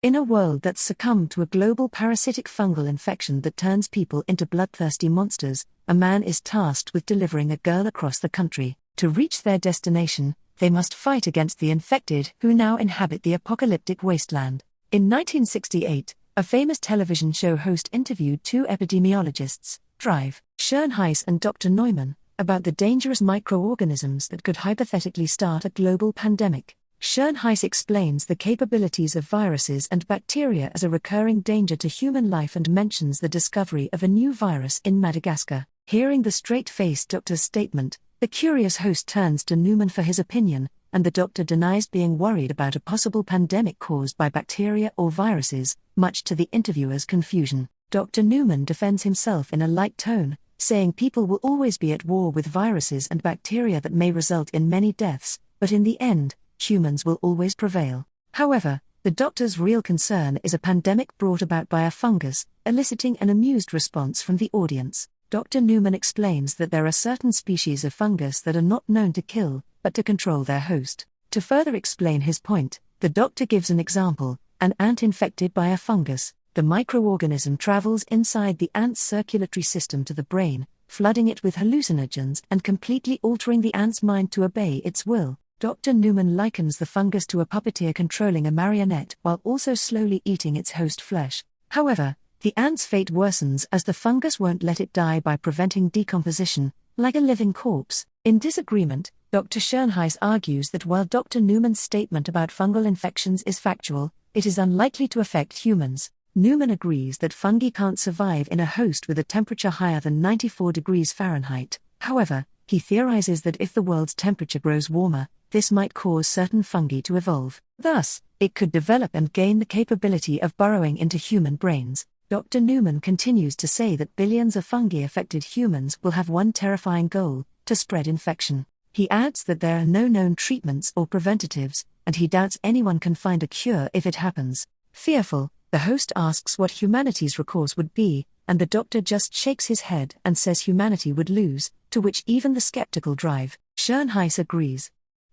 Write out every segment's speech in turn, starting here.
In a world that's succumbed to a global parasitic fungal infection that turns people into bloodthirsty monsters, a man is tasked with delivering a girl across the country. To reach their destination, they must fight against the infected who now inhabit the apocalyptic wasteland. In 1968, a famous television show host interviewed two epidemiologists, Drive Schoenhuis and Dr. Neumann, about the dangerous microorganisms that could hypothetically start a global pandemic. Schoenhuis explains the capabilities of viruses and bacteria as a recurring danger to human life and mentions the discovery of a new virus in Madagascar. Hearing the straight-faced doctor's statement, the curious host turns to Neumann for his opinion, and the doctor denies being worried about a possible pandemic caused by bacteria or viruses, much to the interviewer's confusion. Dr. Neumann defends himself in a light tone, saying people will always be at war with viruses and bacteria that may result in many deaths, but in the end, humans will always prevail. However, the doctor's real concern is a pandemic brought about by a fungus, eliciting an amused response from the audience. Dr. Neumann explains that there are certain species of fungus that are not known to kill, but to control their host. To further explain his point, the doctor gives an example: an ant infected by a fungus. The microorganism travels inside the ant's circulatory system to the brain, flooding it with hallucinogens and completely altering the ant's mind to obey its will. Dr. Neumann likens the fungus to a puppeteer controlling a marionette while also slowly eating its host flesh. However, the ant's fate worsens as the fungus won't let it die by preventing decomposition, like a living corpse. In disagreement, Dr. Schoenhuis argues that while Dr. Neumann's statement about fungal infections is factual, it is unlikely to affect humans. Neumann agrees that fungi can't survive in a host with a temperature higher than 94 degrees Fahrenheit. However, he theorizes that if the world's temperature grows warmer, this might cause certain fungi to evolve. Thus, it could develop and gain the capability of burrowing into human brains. Dr. Neumann continues to say that billions of fungi-affected humans will have one terrifying goal: to spread infection. He adds that there are no known treatments or preventatives, and he doubts anyone can find a cure if it happens. Fearful, the host asks what humanity's recourse would be, and the doctor just shakes his head and says humanity would lose, to which even the skeptical Drive Schoenhuis agrees.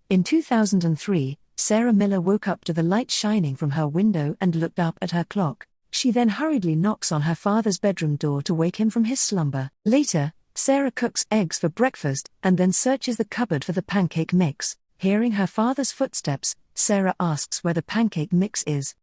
In 2003, Sarah Miller woke up to the light shining from her window and looked up at her clock. She then hurriedly knocks on her father's bedroom door to wake him from his slumber. Later, Sarah cooks eggs for breakfast and then searches the cupboard for the pancake mix. Hearing her father's footsteps, Sarah asks where the pancake mix is.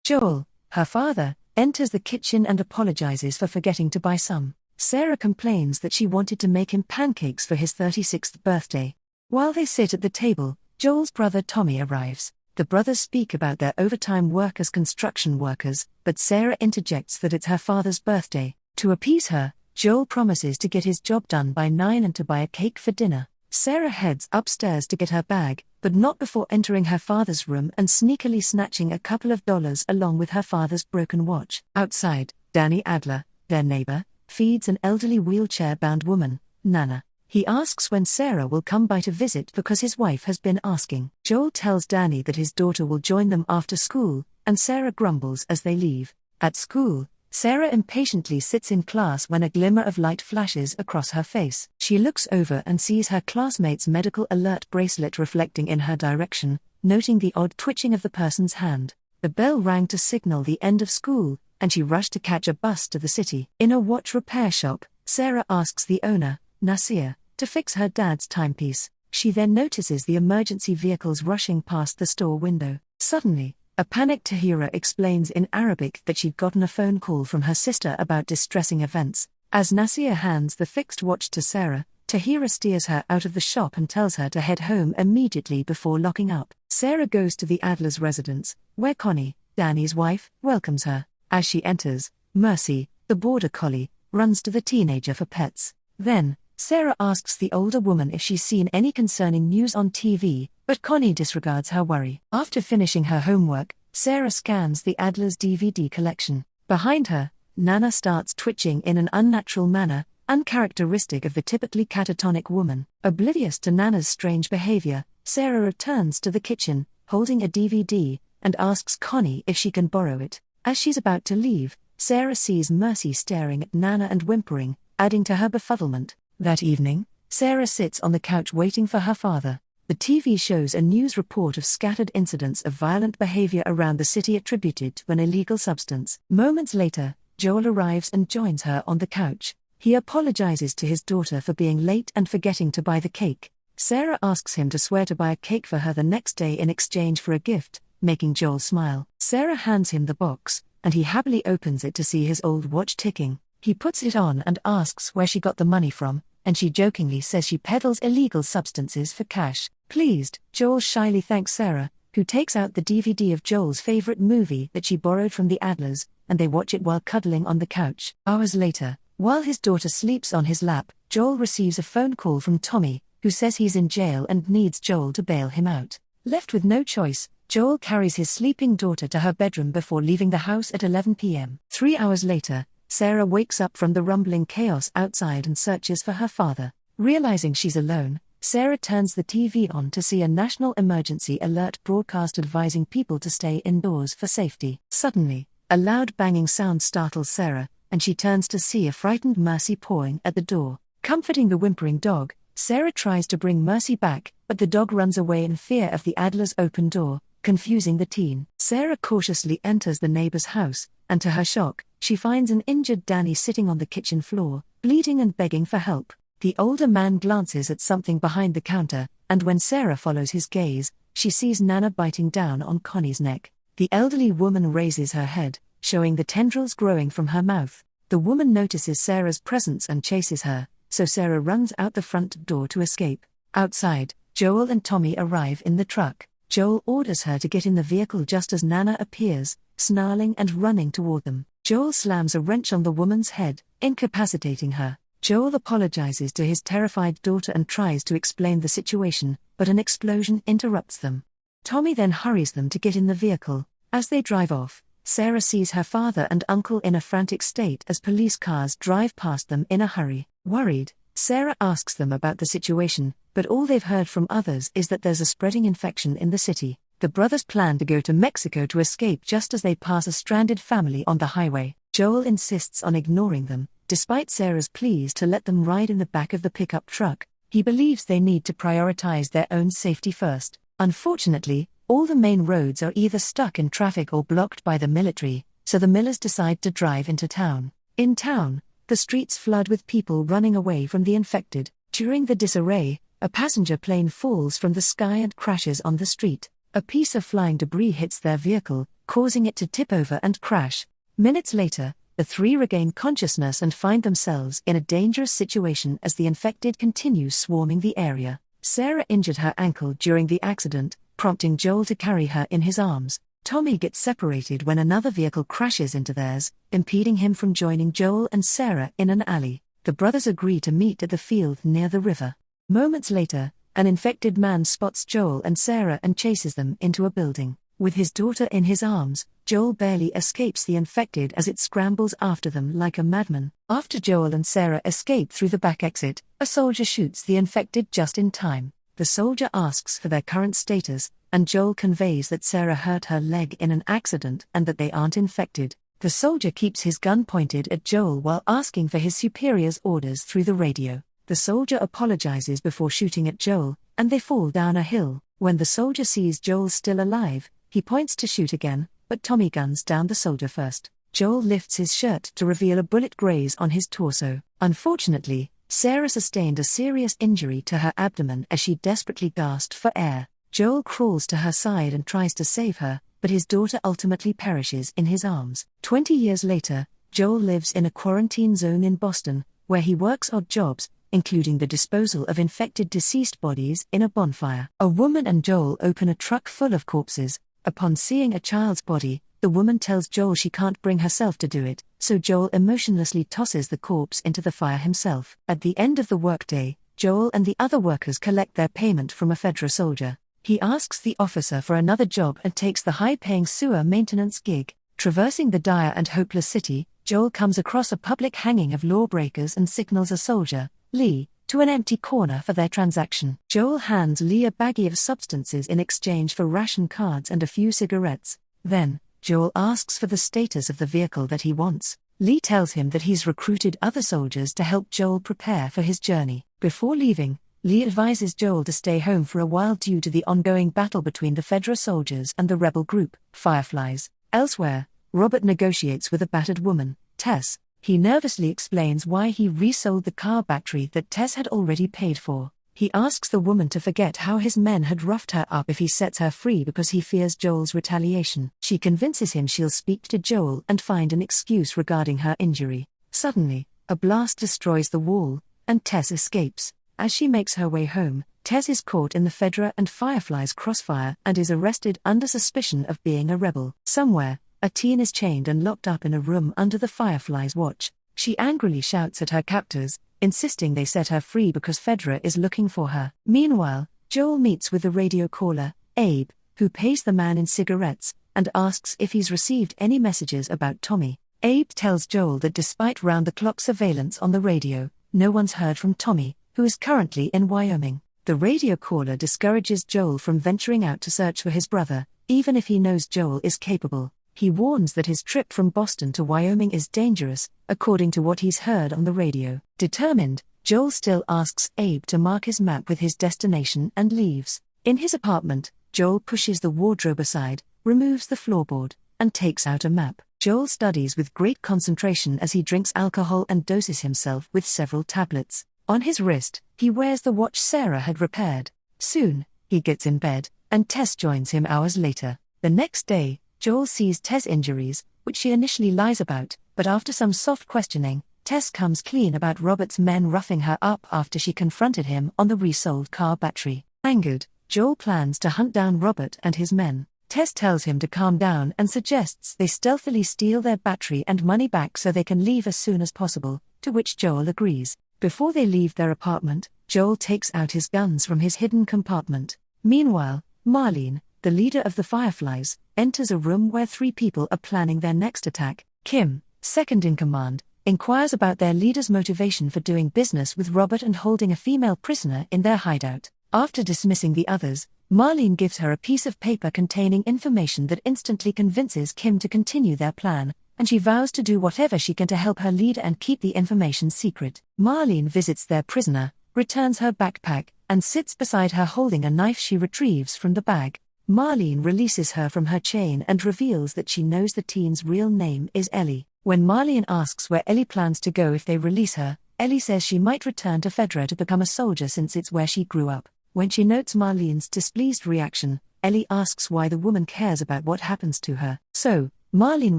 Joel, her father, enters the kitchen and apologizes for forgetting to buy some. Sarah complains that she wanted to make him pancakes for his 36th birthday. While they sit at the table, Joel's brother Tommy arrives. The brothers speak about their overtime work as construction workers, but Sarah interjects that it's her father's birthday. To appease her, Joel promises to get his job done by 9 and to buy a cake for dinner. Sarah heads upstairs to get her bag, but not before entering her father's room and sneakily snatching a couple of dollars along with her father's broken watch. Outside, Danny Adler, their neighbor, feeds an elderly wheelchair-bound woman, Nana. He asks when Sarah will come by to visit because his wife has been asking. Joel tells Danny that his daughter will join them after school, and Sarah grumbles as they leave. At school, Sarah impatiently sits in class when a glimmer of light flashes across her face. She looks over and sees her classmate's medical alert bracelet reflecting in her direction, noting the odd twitching of the person's hand. The bell rang to signal the end of school, and she rushed to catch a bus to the city. In a watch repair shop, Sarah asks the owner, Nasir, to fix her dad's timepiece. She then notices the emergency vehicles rushing past the store window. Suddenly, a panicked Tahira explains in Arabic that she'd gotten a phone call from her sister about distressing events. As Nasir hands the fixed watch to Sarah, Tahira steers her out of the shop and tells her to head home immediately before locking up. Sarah goes to the Adler's residence, where Connie, Danny's wife, welcomes her. As she enters, Mercy, the border collie, runs to the teenager for pets. Then, Sarah asks the older woman if she's seen any concerning news on TV, but Connie disregards her worry. After finishing her homework, Sarah scans the Adler's DVD collection. Behind her, Nana starts twitching in an unnatural manner, uncharacteristic of the typically catatonic woman. Oblivious to Nana's strange behavior, Sarah returns to the kitchen, holding a DVD, and asks Connie if she can borrow it. As she's about to leave, Sarah sees Mercy staring at Nana and whimpering, adding to her befuddlement. That evening, Sarah sits on the couch waiting for her father. The TV shows a news report of scattered incidents of violent behavior around the city attributed to an illegal substance. Moments later, Joel arrives and joins her on the couch. He apologizes to his daughter for being late and forgetting to buy the cake. Sarah asks him to swear to buy a cake for her the next day in exchange for a gift, making Joel smile. Sarah hands him the box, and he happily opens it to see his old watch ticking. He puts it on and asks where she got the money from, and she jokingly says she peddles illegal substances for cash. Pleased, Joel shyly thanks Sarah, who takes out the DVD of Joel's favorite movie that she borrowed from the Adlers, and they watch it while cuddling on the couch. Hours later, while his daughter sleeps on his lap, Joel receives a phone call from Tommy, who says he's in jail and needs Joel to bail him out. Left with no choice, Joel carries his sleeping daughter to her bedroom before leaving the house at 11 p.m. 3 hours later, Sarah wakes up from the rumbling chaos outside and searches for her father. Realizing she's alone, Sarah turns the TV on to see a national emergency alert broadcast advising people to stay indoors for safety. Suddenly, a loud banging sound startles Sarah, and she turns to see a frightened Mercy pawing at the door. Comforting the whimpering dog, Sarah tries to bring Mercy back, but the dog runs away in fear of the Adler's open door, confusing the teen. Sarah cautiously enters the neighbor's house, and to her shock, she finds an injured Danny sitting on the kitchen floor, bleeding and begging for help. The older man glances at something behind the counter, and when Sarah follows his gaze, she sees Nana biting down on Connie's neck. The elderly woman raises her head, showing the tendrils growing from her mouth. The woman notices Sarah's presence and chases her, so Sarah runs out the front door to escape. Outside, Joel and Tommy arrive in the truck. Joel orders her to get in the vehicle just as Nana appears, snarling and running toward them. Joel slams a wrench on the woman's head, incapacitating her. Joel apologizes to his terrified daughter and tries to explain the situation, but an explosion interrupts them. Tommy then hurries them to get in the vehicle. As they drive off, Sarah sees her father and uncle in a frantic state as police cars drive past them in a hurry. Worried, Sarah asks them about the situation, but all they've heard from others is that there's a spreading infection in the city. The brothers plan to go to Mexico to escape just as they pass a stranded family on the highway. Joel insists on ignoring them, despite Sarah's pleas to let them ride in the back of the pickup truck. He believes they need to prioritize their own safety first. Unfortunately, all the main roads are either stuck in traffic or blocked by the military, so the Millers decide to drive into town. In town, the streets flood with people running away from the infected. During the disarray, a passenger plane falls from the sky and crashes on the street. A piece of flying debris hits their vehicle, causing it to tip over and crash. Minutes later, the three regain consciousness and find themselves in a dangerous situation as the infected continue swarming the area. Sarah injured her ankle during the accident, prompting Joel to carry her in his arms. Tommy gets separated when another vehicle crashes into theirs, impeding him from joining Joel and Sarah in an alley. The brothers agree to meet at the field near the river. Moments later, an infected man spots Joel and Sarah and chases them into a building. With his daughter in his arms, Joel barely escapes the infected as it scrambles after them like a madman. After Joel and Sarah escape through the back exit, a soldier shoots the infected just in time. The soldier asks for their current status, and Joel conveys that Sarah hurt her leg in an accident and that they aren't infected. The soldier keeps his gun pointed at Joel while asking for his superior's orders through the radio. The soldier apologizes before shooting at Joel, and they fall down a hill. When the soldier sees Joel still alive, he points to shoot again, but Tommy guns down the soldier first. Joel lifts his shirt to reveal a bullet graze on his torso. Unfortunately, Sarah sustained a serious injury to her abdomen as she desperately gasped for air. Joel crawls to her side and tries to save her, but his daughter ultimately perishes in his arms. 20 years later, Joel lives in a quarantine zone in Boston, where he works odd jobs, including the disposal of infected deceased bodies in a bonfire. A woman and Joel open a truck full of corpses. Upon seeing a child's body, the woman tells Joel she can't bring herself to do it, so Joel emotionlessly tosses the corpse into the fire himself. At the end of the workday, Joel and the other workers collect their payment from a Fedra soldier. He asks the officer for another job and takes the high-paying sewer maintenance gig. Traversing the dire and hopeless city, Joel comes across a public hanging of lawbreakers and signals a soldier, Lee, to an empty corner for their transaction. Joel hands Lee a baggie of substances in exchange for ration cards and a few cigarettes. Then, Joel asks for the status of the vehicle that he wants. Lee tells him that he's recruited other soldiers to help Joel prepare for his journey. Before leaving, Lee advises Joel to stay home for a while due to the ongoing battle between the Fedra soldiers and the rebel group, Fireflies. Elsewhere, Robert negotiates with a battered woman, Tess. He nervously explains why he resold the car battery that Tess had already paid for. He asks the woman to forget how his men had roughed her up if he sets her free because he fears Joel's retaliation. She convinces him she'll speak to Joel and find an excuse regarding her injury. Suddenly, a blast destroys the wall, and Tess escapes. As she makes her way home, Tess is caught in the Fedra and Fireflies' crossfire and is arrested under suspicion of being a rebel. Somewhere, a teen is chained and locked up in a room under the Fireflies' watch. She angrily shouts at her captors, insisting they set her free because Fedra is looking for her. Meanwhile, Joel meets with the radio caller, Abe, who pays the man in cigarettes, and asks if he's received any messages about Tommy. Abe tells Joel that despite round-the-clock surveillance on the radio, no one's heard from Tommy, who is currently in Wyoming. The radio caller discourages Joel from venturing out to search for his brother, even if he knows Joel is capable. He warns that his trip from Boston to Wyoming is dangerous, according to what he's heard on the radio. Determined, Joel still asks Abe to mark his map with his destination and leaves. In his apartment, Joel pushes the wardrobe aside, removes the floorboard, and takes out a map. Joel studies with great concentration as he drinks alcohol and doses himself with several tablets. On his wrist, he wears the watch Sarah had repaired. Soon, he gets in bed, and Tess joins him hours later. The next day, Joel sees Tess' injuries, which she initially lies about, but after some soft questioning, Tess comes clean about Robert's men roughing her up after she confronted him on the resold car battery. Angered, Joel plans to hunt down Robert and his men. Tess tells him to calm down and suggests they stealthily steal their battery and money back so they can leave as soon as possible, to which Joel agrees. Before they leave their apartment, Joel takes out his guns from his hidden compartment. Meanwhile, Marlene, the leader of the Fireflies, enters a room where 3 people are planning their next attack. Kim, second in command, inquires about their leader's motivation for doing business with Robert and holding a female prisoner in their hideout. After dismissing the others, Marlene gives her a piece of paper containing information that instantly convinces Kim to continue their plan, and she vows to do whatever she can to help her leader and keep the information secret. Marlene visits their prisoner, returns her backpack, and sits beside her holding a knife she retrieves from the bag. Marlene releases her from her chain and reveals that she knows the teen's real name is Ellie. When Marlene asks where Ellie plans to go if they release her, Ellie says she might return to Fedra to become a soldier since it's where she grew up. When she notes Marlene's displeased reaction, Ellie asks why the woman cares about what happens to her. So, Marlene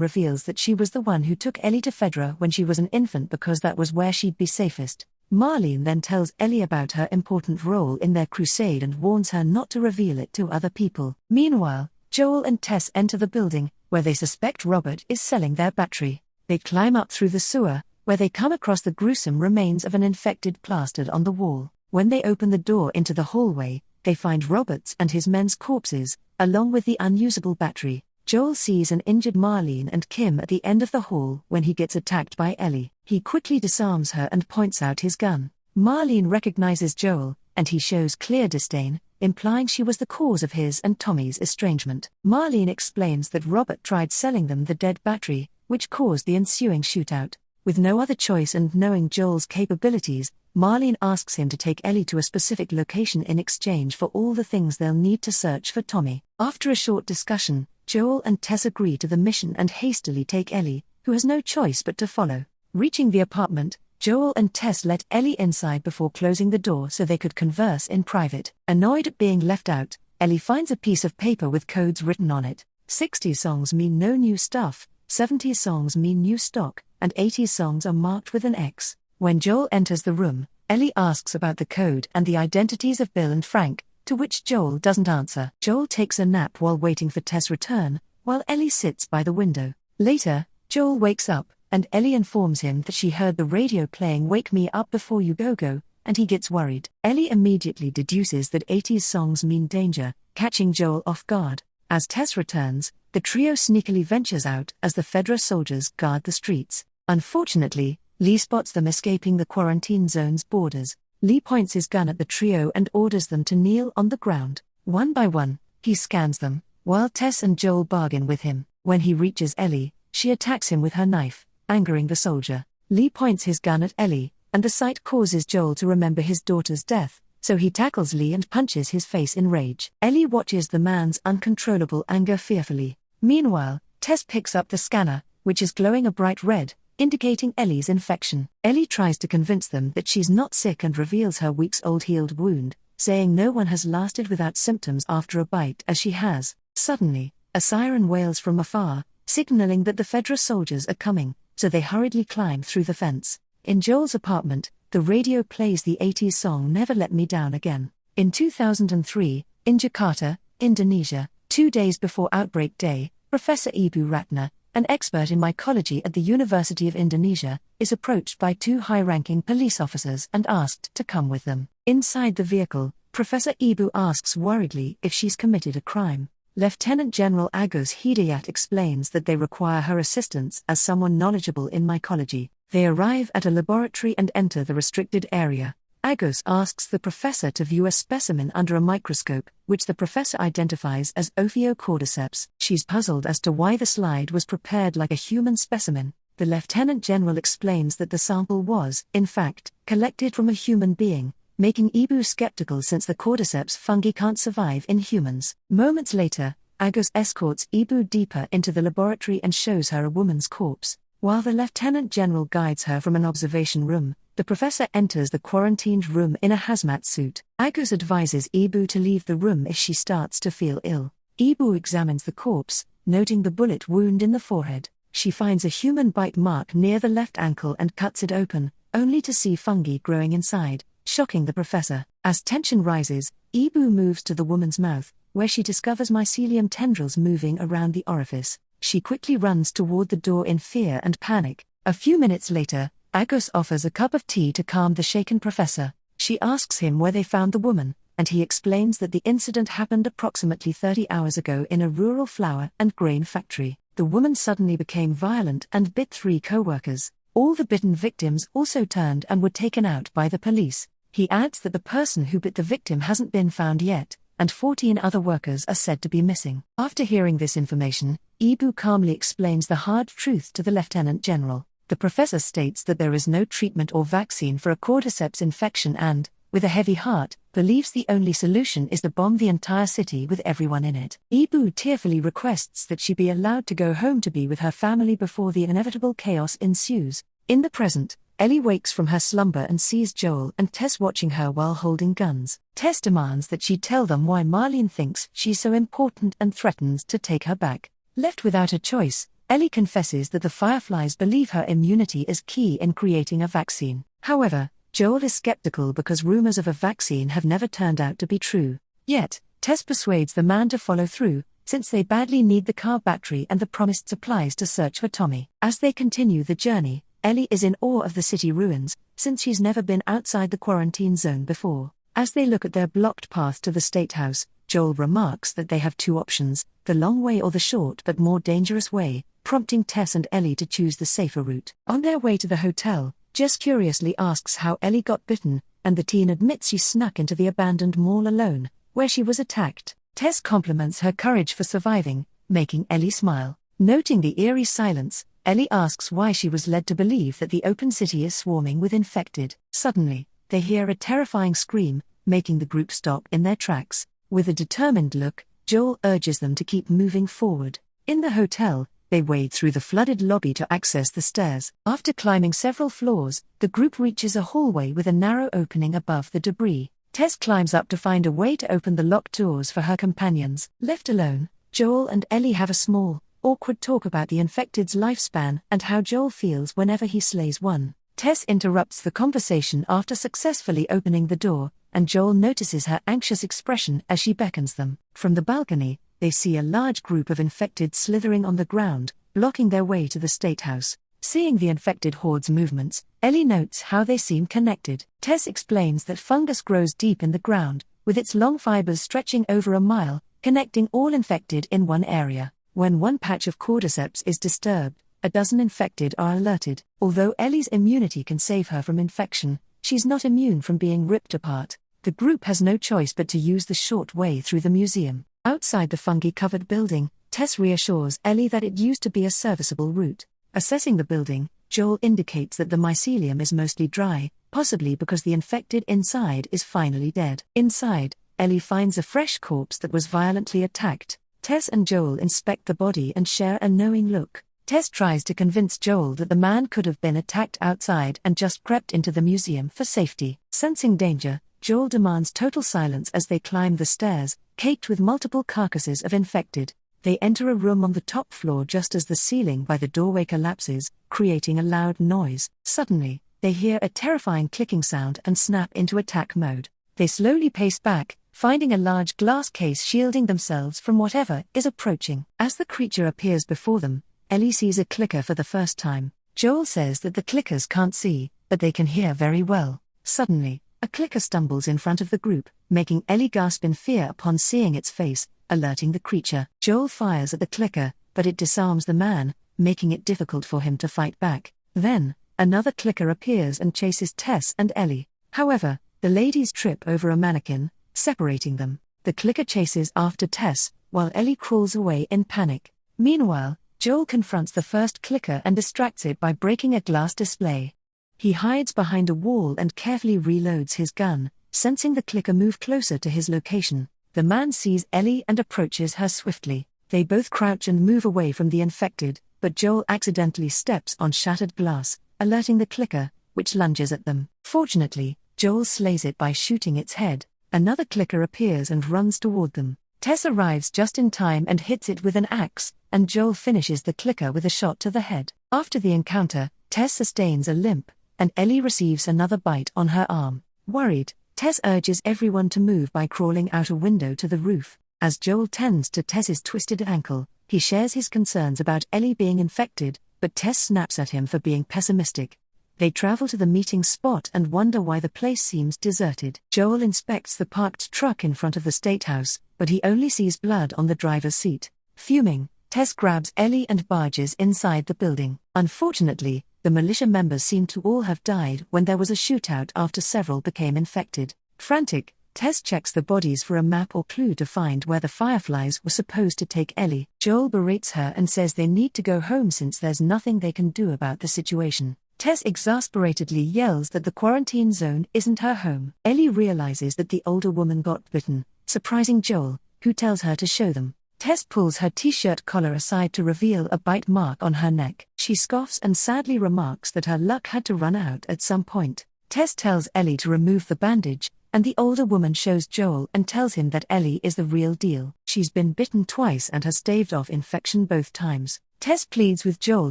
reveals that she was the one who took Ellie to Fedra when she was an infant because that was where she'd be safest. Marlene then tells Ellie about her important role in their crusade and warns her not to reveal it to other people. Meanwhile, Joel and Tess enter the building, where they suspect Robert is selling their battery. They climb up through the sewer, where they come across the gruesome remains of an infected plastered on the wall. When they open the door into the hallway, they find Robert's and his men's corpses, along with the unusable battery. Joel sees an injured Marlene and Kim at the end of the hall when he gets attacked by Ellie. He quickly disarms her and points out his gun. Marlene recognizes Joel, and he shows clear disdain, implying she was the cause of his and Tommy's estrangement. Marlene explains that Robert tried selling them the dead battery, which caused the ensuing shootout. With no other choice and knowing Joel's capabilities, Marlene asks him to take Ellie to a specific location in exchange for all the things they'll need to search for Tommy. After a short discussion, Joel and Tess agree to the mission and hastily take Ellie, who has no choice but to follow. Reaching the apartment, Joel and Tess let Ellie inside before closing the door so they could converse in private. Annoyed at being left out, Ellie finds a piece of paper with codes written on it. 60s songs mean no new stuff, 70s songs mean new stock, and 80s songs are marked with an X. When Joel enters the room, Ellie asks about the code and the identities of Bill and Frank, to which Joel doesn't answer. Joel takes a nap while waiting for Tess' return, while Ellie sits by the window. Later, Joel wakes up, and Ellie informs him that she heard the radio playing "Wake Me Up Before You Go Go," and he gets worried. Ellie immediately deduces that 80s songs mean danger, catching Joel off guard. As Tess returns, the trio sneakily ventures out as the Fedra soldiers guard the streets. Unfortunately, Lee spots them escaping the quarantine zone's borders. Lee points his gun at the trio and orders them to kneel on the ground. One by one, he scans them, while Tess and Joel bargain with him. When he reaches Ellie, she attacks him with her knife, angering the soldier. Lee points his gun at Ellie, and the sight causes Joel to remember his daughter's death, so he tackles Lee and punches his face in rage. Ellie watches the man's uncontrollable anger fearfully. Meanwhile, Tess picks up the scanner, which is glowing a bright red, indicating Ellie's infection. Ellie tries to convince them that she's not sick and reveals her weeks-old healed wound, saying no one has lasted without symptoms after a bite as she has. Suddenly, a siren wails from afar, signaling that the Fedra soldiers are coming, so they hurriedly climb through the fence. In Joel's apartment, the radio plays the 80s song Never Let Me Down Again. In 2003, in Jakarta, Indonesia, 2 days before Outbreak Day, Professor Ibu Ratna, an expert in mycology at the University of Indonesia, is approached by 2 high-ranking police officers and asked to come with them. Inside the vehicle, Professor Ibu asks worriedly if she's committed a crime. Lieutenant General Agus Hidayat explains that they require her assistance as someone knowledgeable in mycology. They arrive at a laboratory and enter the restricted area. Agus asks the professor to view a specimen under a microscope, which the professor identifies as Ophiocordyceps. She's puzzled as to why the slide was prepared like a human specimen. The Lieutenant General explains that the sample was, in fact, collected from a human being, making Ibu skeptical since the cordyceps fungi can't survive in humans. Moments later, Agus escorts Ibu deeper into the laboratory and shows her a woman's corpse. While the Lieutenant General guides her from an observation room, the professor enters the quarantined room in a hazmat suit. Agus advises Ibu to leave the room if she starts to feel ill. Ibu examines the corpse, noting the bullet wound in the forehead. She finds a human bite mark near the left ankle and cuts it open, only to see fungi growing inside, shocking the professor. As tension rises, Ibu moves to the woman's mouth, where she discovers mycelium tendrils moving around the orifice. She quickly runs toward the door in fear and panic. A few minutes later, Agus offers a cup of tea to calm the shaken professor. She asks him where they found the woman, and he explains that the incident happened approximately 30 hours ago in a rural flour and grain factory. The woman suddenly became violent and bit 3 co-workers. All the bitten victims also turned and were taken out by the police. He adds that the person who bit the victim hasn't been found yet, and 14 other workers are said to be missing. After hearing this information, Ibu calmly explains the hard truth to the Lieutenant General. The professor states that there is no treatment or vaccine for a cordyceps infection and, with a heavy heart, believes the only solution is to bomb the entire city with everyone in it. Ibu tearfully requests that she be allowed to go home to be with her family before the inevitable chaos ensues. In the present, Ellie wakes from her slumber and sees Joel and Tess watching her while holding guns. Tess demands that she tell them why Marlene thinks she's so important and threatens to take her back. Left without a choice, Ellie confesses that the Fireflies believe her immunity is key in creating a vaccine. However, Joel is skeptical because rumors of a vaccine have never turned out to be true. Yet, Tess persuades the man to follow through, since they badly need the car battery and the promised supplies to search for Tommy. As they continue the journey, Ellie is in awe of the city ruins, since she's never been outside the quarantine zone before. As they look at their blocked path to the State House, Joel remarks that they have 2 options, the long way or the short but more dangerous way, prompting Tess and Ellie to choose the safer route. On their way to the hotel, Jess curiously asks how Ellie got bitten, and the teen admits she snuck into the abandoned mall alone, where she was attacked. Tess compliments her courage for surviving, making Ellie smile. Noting the eerie silence, Ellie asks why she was led to believe that the open city is swarming with infected. Suddenly, they hear a terrifying scream, making the group stop in their tracks. With a determined look, Joel urges them to keep moving forward. In the hotel, they wade through the flooded lobby to access the stairs. After climbing several floors, the group reaches a hallway with a narrow opening above the debris. Tess climbs up to find a way to open the locked doors for her companions. Left alone, Joel and Ellie have a small, awkward talk about the infected's lifespan and how Joel feels whenever he slays one. Tess interrupts the conversation after successfully opening the door, and Joel notices her anxious expression as she beckons them. From the balcony, they see a large group of infected slithering on the ground, blocking their way to the State House. Seeing the infected horde's movements, Ellie notes how they seem connected. Tess explains that fungus grows deep in the ground, with its long fibers stretching over a mile, connecting all infected in one area. When one patch of cordyceps is disturbed, a dozen infected are alerted. Although Ellie's immunity can save her from infection, she's not immune from being ripped apart. The group has no choice but to use the short way through the museum. Outside the fungi-covered building, Tess reassures Ellie that it used to be a serviceable route. Assessing the building, Joel indicates that the mycelium is mostly dry, possibly because the infected inside is finally dead. Inside, Ellie finds a fresh corpse that was violently attacked. Tess and Joel inspect the body and share a knowing look. Tess tries to convince Joel that the man could have been attacked outside and just crept into the museum for safety. Sensing danger, Joel demands total silence as they climb the stairs, caked with multiple carcasses of infected. They enter a room on the top floor just as the ceiling by the doorway collapses, creating a loud noise. Suddenly, they hear a terrifying clicking sound and snap into attack mode. They slowly pace back, finding a large glass case shielding themselves from whatever is approaching. As the creature appears before them, Ellie sees a clicker for the first time. Joel says that the clickers can't see, but they can hear very well. Suddenly, a clicker stumbles in front of the group, making Ellie gasp in fear upon seeing its face, alerting the creature. Joel fires at the clicker, but it disarms the man, making it difficult for him to fight back. Then, another clicker appears and chases Tess and Ellie. However, the ladies trip over a mannequin, separating them. The clicker chases after Tess, while Ellie crawls away in panic. Meanwhile, Joel confronts the first clicker and distracts it by breaking a glass display. He hides behind a wall and carefully reloads his gun, sensing the clicker move closer to his location. The man sees Ellie and approaches her swiftly. They both crouch and move away from the infected, but Joel accidentally steps on shattered glass, alerting the clicker, which lunges at them. Fortunately, Joel slays it by shooting its head. Another clicker appears and runs toward them. Tess arrives just in time and hits it with an axe, and Joel finishes the clicker with a shot to the head. After the encounter, Tess sustains a limp, and Ellie receives another bite on her arm. Worried, Tess urges everyone to move by crawling out a window to the roof. As Joel tends to Tess's twisted ankle, he shares his concerns about Ellie being infected, but Tess snaps at him for being pessimistic. They travel to the meeting spot and wonder why the place seems deserted. Joel inspects the parked truck in front of the State House, but he only sees blood on the driver's seat. Fuming, Tess grabs Ellie and barges inside the building. Unfortunately, the militia members seem to all have died when there was a shootout after several became infected. Frantic, Tess checks the bodies for a map or clue to find where the Fireflies were supposed to take Ellie. Joel berates her and says they need to go home since there's nothing they can do about the situation. Tess exasperatedly yells that the quarantine zone isn't her home. Ellie realizes that the older woman got bitten, surprising Joel, who tells her to show them. Tess pulls her t-shirt collar aside to reveal a bite mark on her neck. She scoffs and sadly remarks that her luck had to run out at some point. Tess tells Ellie to remove the bandage, and the older woman shows Joel and tells him that Ellie is the real deal. She's been bitten twice and has staved off infection both times. Tess pleads with Joel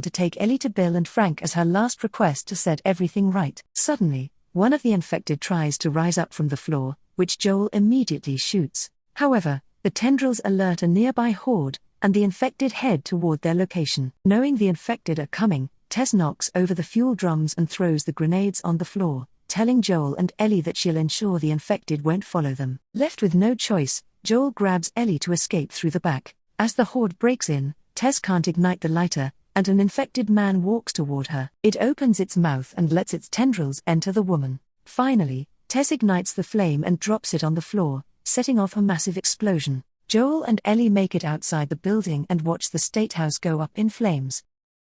to take Ellie to Bill and Frank as her last request to set everything right. Suddenly, one of the infected tries to rise up from the floor, which Joel immediately shoots. However, the tendrils alert a nearby horde, and the infected head toward their location. Knowing the infected are coming, Tess knocks over the fuel drums and throws the grenades on the floor, telling Joel and Ellie that she'll ensure the infected won't follow them. Left with no choice, Joel grabs Ellie to escape through the back. As the horde breaks in, Tess can't ignite the lighter, and an infected man walks toward her. It opens its mouth and lets its tendrils enter the woman. Finally, Tess ignites the flame and drops it on the floor, setting off a massive explosion. Joel and Ellie make it outside the building and watch the State House go up in flames.